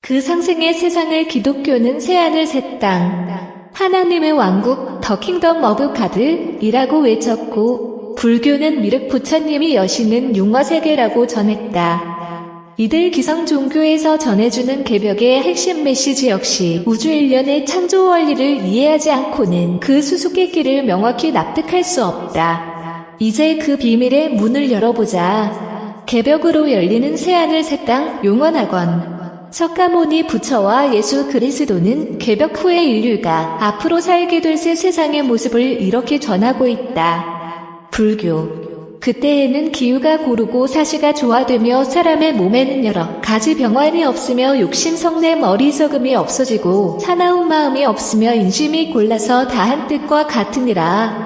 그 상생의 세상을 기독교는 새하늘 새 땅, 하나님의 왕국, 더 킹덤 오브 가드이라고 외쳤고, 불교는 미륵 부처님이 여시는 융화세계라고 전했다. 이들 기성 종교에서 전해주는 개벽의 핵심 메시지 역시 우주 일련의 창조 원리를 이해하지 않고는 그 수수께끼를 명확히 납득할 수 없다. 이제 그 비밀의 문을 열어보자. 개벽으로 열리는 새하늘 새 땅 용원학원. 석가모니 부처와 예수 그리스도는 개벽 후의 인류가 앞으로 살게 될 새 세상의 모습을 이렇게 전하고 있다. 불교. 그때에는 기후가 고르고 사시가 조화되며 사람의 몸에는 여러 가지 병환이 없으며 욕심 성냄 어리석음이 없어지고 사나운 마음이 없으며 인심이 골라서 다한 뜻과 같으니라.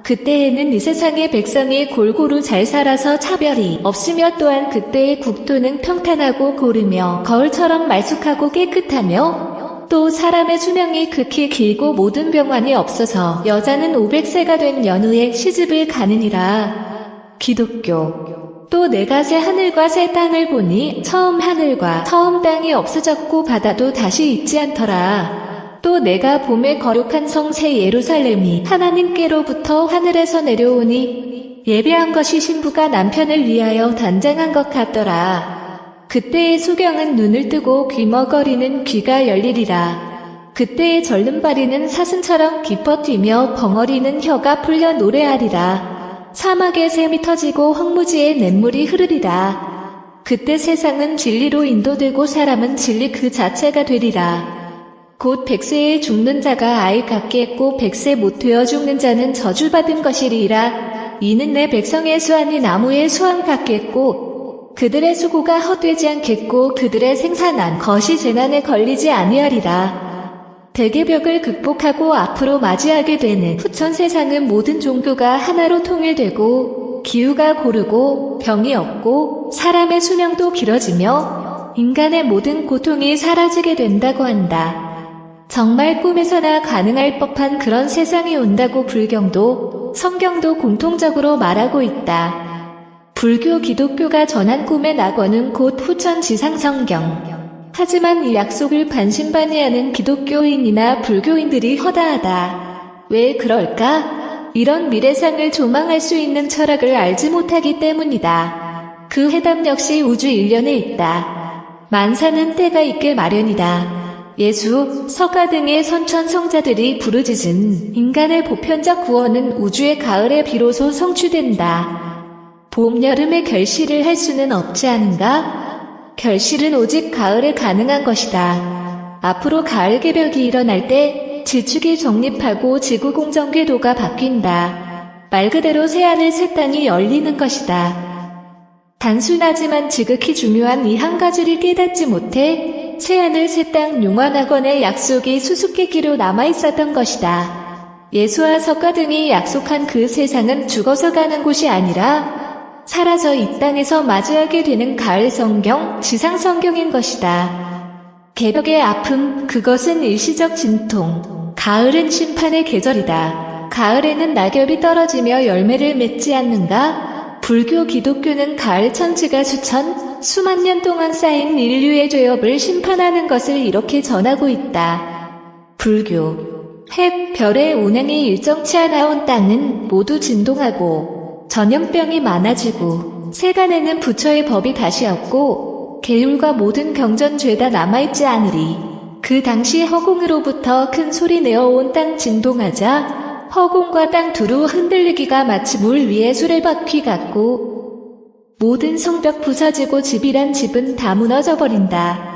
그때에는 이 세상의 백성이 골고루 잘 살아서 차별이 없으며 또한 그때의 국토는 평탄하고 고르며 거울처럼 말쑥하고 깨끗하며 또 사람의 수명이 극히 길고 모든 병환이 없어서 여자는 500세가 된 연후에 시집을 가느니라. 기독교. 또 내가 새 하늘과 새 땅을 보니 처음 하늘과 처음 땅이 없어졌고 바다도 다시 있지 않더라. 또 내가 봄에 거룩한 성 새 예루살렘이 하나님께로부터 하늘에서 내려오니 예배한 것이 신부가 남편을 위하여 단장한 것 같더라. 그때의 수경은 눈을 뜨고 귀머거리는 귀가 열리리라. 그때의 절름발이는 사슴처럼 기뻐 뛰며 벙어리는 혀가 풀려 노래하리라. 사막에 샘이 터지고 황무지에 냇물이 흐르리라. 그때 세상은 진리로 인도되고 사람은 진리 그 자체가 되리라. 곧 100세에 죽는 자가 아이 같겠고 100세 못 되어 죽는 자는 저주받은 것이리라. 이는 내 백성의 수완이 나무의 수완 같겠고 그들의 수고가 헛되지 않겠고 그들의 생산한 것이 재난에 걸리지 아니하리라. 대개벽을 극복하고 앞으로 맞이하게 되는 후천 세상은 모든 종교가 하나로 통일되고 기후가 고르고 병이 없고 사람의 수명도 길어지며 인간의 모든 고통이 사라지게 된다고 한다. 정말 꿈에서나 가능할 법한 그런 세상이 온다고 불경도 성경도 공통적으로 말하고 있다. 불교 기독교가 전한 꿈의 낙원은 곧 후천 지상성경. 하지만 이 약속을 반신반의하는 기독교인이나 불교인들이 허다하다. 왜 그럴까? 이런 미래상을 조망할 수 있는 철학을 알지 못하기 때문이다. 그 해답 역시 우주 일련에 있다. 만사는 때가 있게 마련이다. 예수, 석가 등의 선천 성자들이 부르짖은 인간의 보편적 구원은 우주의 가을에 비로소 성취된다. 봄, 여름에 결실을 할 수는 없지 않은가? 결실은 오직 가을에 가능한 것이다. 앞으로 가을 개벽이 일어날 때 지축이 정립하고 지구공정 궤도가 바뀐다. 말 그대로 새하늘 새 땅이 열리는 것이다. 단순하지만 지극히 중요한 이 한 가지를 깨닫지 못해 새하늘 새 땅 용환학원의 약속이 수수께끼로 남아있었던 것이다. 예수와 석가 등이 약속한 그 세상은 죽어서 가는 곳이 아니라 사라져 이 땅에서 맞이하게 되는 가을 성경, 지상 성경인 것이다. 개벽의 아픔, 그것은 일시적 진통. 가을은 심판의 계절이다. 가을에는 낙엽이 떨어지며 열매를 맺지 않는가? 불교 기독교는 가을 천지가 수만 년 동안 쌓인 인류의 죄업을 심판하는 것을 이렇게 전하고 있다. 불교. 해, 별의 운행이 일정치 않아 온 땅은 모두 진동하고 전염병이 많아지고 세간에는 부처의 법이 다시 없고 계율과 모든 경전 죄다 남아있지 않으리. 그 당시 허공으로부터 큰 소리 내어온 땅 진동하자 허공과 땅 두루 흔들리기가 마치 물 위에 수레바퀴 같고 모든 성벽 부서지고 집이란 집은 다 무너져 버린다.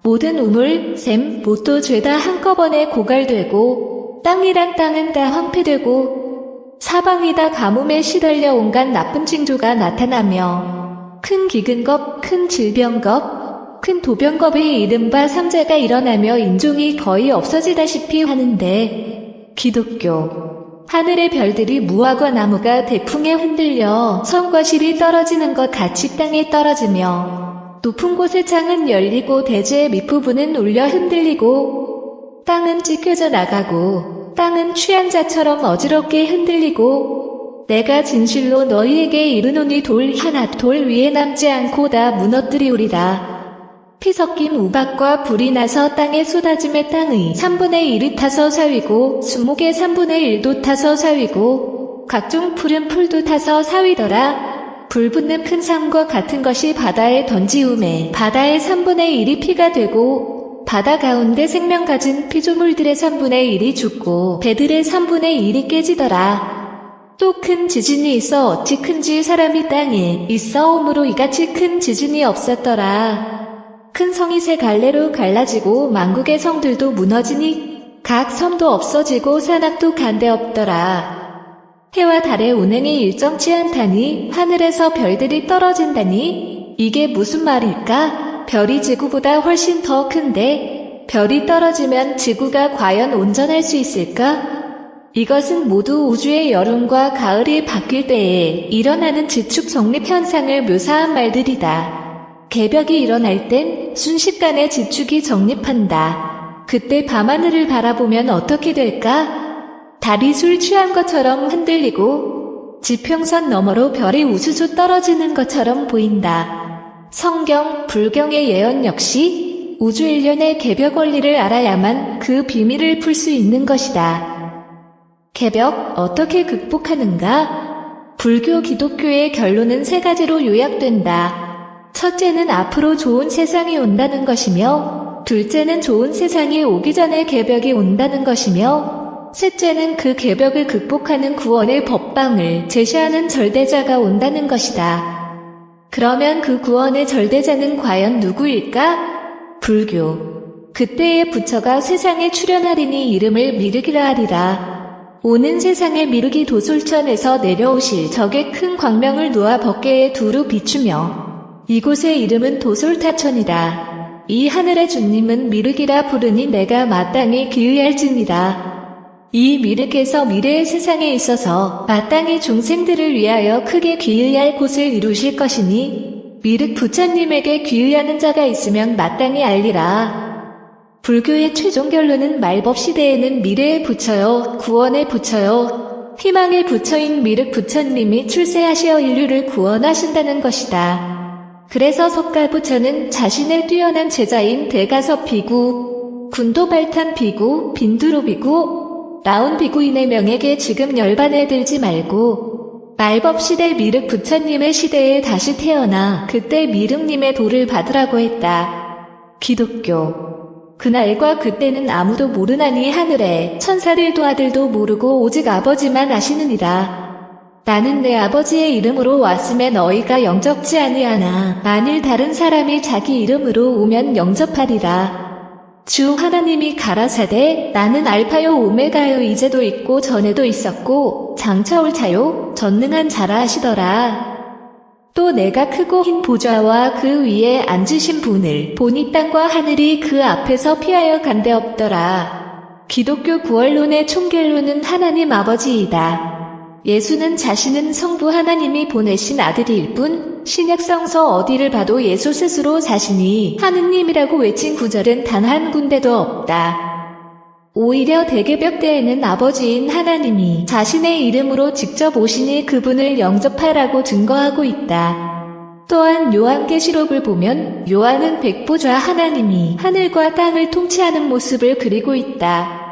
모든 우물, 샘, 못도 죄다 한꺼번에 고갈되고 땅이란 땅은 다 황폐되고 사방이다 가뭄에 시달려 온갖 나쁜 징조가 나타나며 큰 기근겁, 큰 질병겁, 큰 도병겁의 이른바 삼재가 일어나며 인종이 거의 없어지다시피 하는데 기독교. 하늘의 별들이 무화과 나무가 대풍에 흔들려 성과 실이 떨어지는 것 같이 땅에 떨어지며 높은 곳의 창은 열리고 대지의 밑부분은 울려 흔들리고 땅은 찢겨져 나가고 땅은 취한 자처럼 어지럽게 흔들리고 내가 진실로 너희에게 이르노니 돌 하나 돌 위에 남지 않고 다 무너뜨리우리라. 피 섞인 우박과 불이 나서 땅에 쏟아짐에 땅의 3분의 1이 타서 사위고 수목의 3분의 1도 타서 사위고 각종 푸른 풀도 타서 사위더라. 불 붙는 큰 상과 같은 것이 바다에 던지우매 바다의 3분의 1이 피가 되고 바다 가운데 생명 가진 피조물들의 3분의 1이 죽고 배들의 3분의 1이 깨지더라. 또 큰 지진이 있어 어찌 큰지 사람이 땅에 있어오므로 이같이 큰 지진이 없었더라. 큰 성이 세 갈래로 갈라지고 만국의 성들도 무너지니 각 섬도 없어지고 산악도 간데 없더라. 해와 달의 운행이 일정치 않다니 하늘에서 별들이 떨어진다니 이게 무슨 말일까? 별이 지구보다 훨씬 더 큰데 별이 떨어지면 지구가 과연 온전할 수 있을까? 이것은 모두 우주의 여름과 가을이 바뀔 때에 일어나는 지축 정립 현상을 묘사한 말들이다. 개벽이 일어날 땐 순식간에 지축이 정립한다. 그때 밤하늘을 바라보면 어떻게 될까? 달이 술 취한 것처럼 흔들리고 지평선 너머로 별이 우수수 떨어지는 것처럼 보인다. 성경, 불경의 예언 역시 우주 일련의 개벽 원리를 알아야만 그 비밀을 풀 수 있는 것이다. 개벽 어떻게 극복하는가? 불교, 기독교의 결론은 세 가지로 요약된다. 첫째는 앞으로 좋은 세상이 온다는 것이며, 둘째는 좋은 세상이 오기 전에 개벽이 온다는 것이며, 셋째는 그 개벽을 극복하는 구원의 법방을 제시하는 절대자가 온다는 것이다. 그러면 그 구원의 절대자는 과연 누구일까? 불교. 그때의 부처가 세상에 출현하리니 이름을 미륵이라 하리라. 오는 세상의 미륵이 도솔천에서 내려오실 적의 큰 광명을 놓아 법계에 두루 비추며 이곳의 이름은 도솔타천이다. 이 하늘의 주님은 미륵이라 부르니 내가 마땅히 기의할지니라. 이 미륵에서 미래의 세상에 있어서 마땅히 중생들을 위하여 크게 기의할 곳을 이루실 것이니 미륵 부처님에게 기의하는 자가 있으면 마땅히 알리라. 불교의 최종 결론은 말법 시대에는 미래의 부처요, 구원의 부처요, 희망의 부처인 미륵 부처님이 출세하시어 인류를 구원하신다는 것이다. 그래서 석가부처는 자신의 뛰어난 제자인 대가섭 비구, 군도발탄 비구, 빈두루 비구, 라온 비구인의 명에게 지금 열반에 들지 말고 말법 시대 미륵 부처님의 시대에 다시 태어나 그때 미륵님의 도를 받으라고 했다. 기독교. 그날과 그때는 아무도 모르나니 하늘에 천사들도 아들도 모르고 오직 아버지만 아시느니라. 나는 내 아버지의 이름으로 왔음에 너희가 영접지 아니하나 만일 다른 사람이 자기 이름으로 오면 영접하리라. 주 하나님이 가라사대 나는 알파요 오메가요 이제도 있고 전에도 있었고 장차 올 자요 전능한 자라 하시더라. 또 내가 크고 흰 보좌와 그 위에 앉으신 분을 보니 땅과 하늘이 그 앞에서 피하여 간데 없더라. 기독교 구원론의 총결론은 하나님 아버지이다. 예수는 자신은 성부 하나님이 보내신 아들일 뿐 신약성서 어디를 봐도 예수 스스로 자신이 하느님이라고 외친 구절은 단 한 군데도 없다. 오히려 대개벽 때에는 아버지인 하나님이 자신의 이름으로 직접 오시니 그분을 영접하라고 증거하고 있다. 또한 요한계시록을 보면 요한은 백보좌 하나님이 하늘과 땅을 통치하는 모습을 그리고 있다.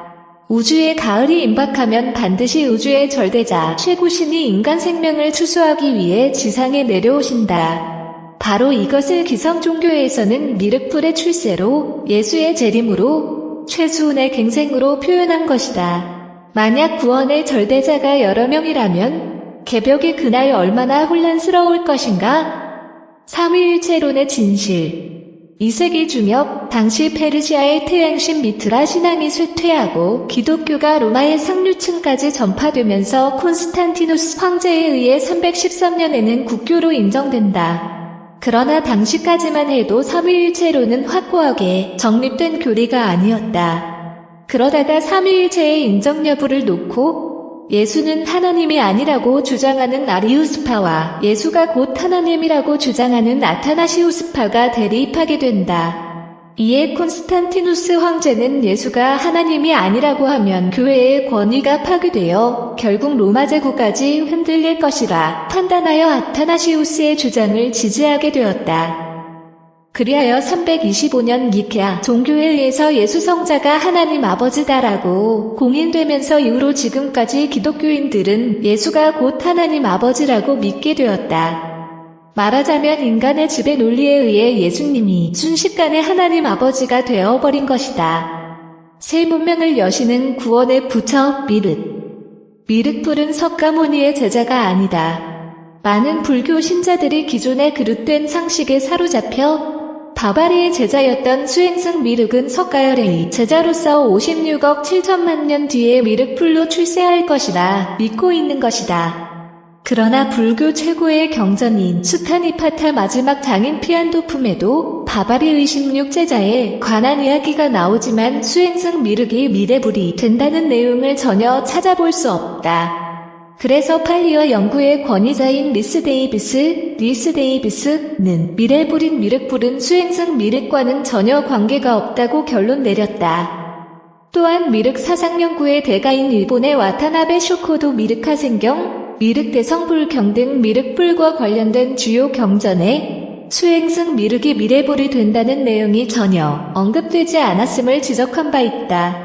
우주의 가을이 임박하면 반드시 우주의 절대자 최고신이 인간 생명을 추수하기 위해 지상에 내려오신다. 바로 이것을 기성 종교에서는 미륵불의 출세로 예수의 재림으로 최수훈의 갱생으로 표현한 것이다. 만약 구원의 절대자가 여러 명이라면 개벽이 그날 얼마나 혼란스러울 것인가? 삼위일체론의 진실. 2세기 중엽 당시 페르시아의 태양신 미트라 신앙이 쇠퇴하고 기독교가 로마의 상류층까지 전파되면서 콘스탄티누스 황제에 의해 313년에는 국교로 인정된다. 그러나 당시까지만 해도 삼위일체론은 확고하게 정립된 교리가 아니었다. 그러다가 삼위일체의 인정 여부를 놓고 예수는 하나님이 아니라고 주장하는 아리우스파와 예수가 곧 하나님이라고 주장하는 아타나시우스파가 대립하게 된다. 이에 콘스탄티누스 황제는 예수가 하나님이 아니라고 하면 교회의 권위가 파괴되어 결국 로마 제국까지 흔들릴 것이라 판단하여 아타나시우스의 주장을 지지하게 되었다. 그리하여 325년 니케아 종교에 의해서 예수 성자가 하나님 아버지다라고 공인되면서 이후로 지금까지 기독교인들은 예수가 곧 하나님 아버지라고 믿게 되었다. 말하자면 인간의 지배 논리에 의해 예수님이 순식간에 하나님 아버지가 되어버린 것이다. 새 문명을 여시는 구원의 부처 미륵불은 석가모니의 제자가 아니다. 많은 불교 신자들이 기존의 그릇된 상식에 사로잡혀 바바리의 제자였던 수행승 미륵은 석가열의 제자로서 56억 7천만 년 뒤에 미륵불로 출세할 것이라 믿고 있는 것이다. 그러나 불교 최고의 경전인 수타니파타 마지막 장인 피안도품에도 바바리의 16제자에 관한 이야기가 나오지만 수행승 미륵이 미래불이 된다는 내용을 전혀 찾아볼 수 없다. 그래서 팔리어 연구의 권위자인 리스 데이비스는 미래불인 미륵불은 수행승 미륵과는 전혀 관계가 없다고 결론 내렸다. 또한 미륵 사상 연구의 대가인 일본의 와타나베 쇼코도 미륵하생경, 미륵대성불경 등 미륵불과 관련된 주요 경전에 수행승 미륵이 미래불이 된다는 내용이 전혀 언급되지 않았음을 지적한 바 있다.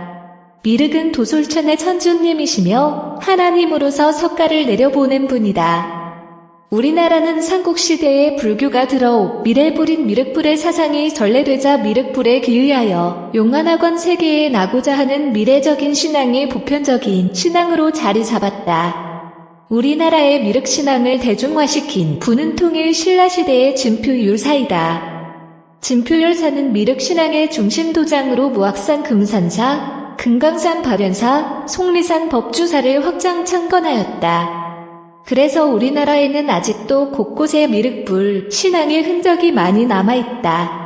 미륵은 도솔천의 천주님이시며 하나님으로서 석가를 내려보낸 분이다. 우리나라는 삼국시대에 불교가 들어오 미래불인 미륵불의 사상이 전래되자 미륵불에 기의하여 용안학원 세계에 나고자 하는 미래적인 신앙이 보편적인 신앙으로 자리 잡았다. 우리나라의 미륵신앙을 대중화시킨 부는 통일 신라시대의 진표율사이다. 진표율사는 미륵신앙의 중심도장으로 무악산 금산사, 금강산 발현사, 속리산 법주사를 확장 창건하였다. 그래서 우리나라에는 아직도 곳곳에 미륵불 신앙의 흔적이 많이 남아있다.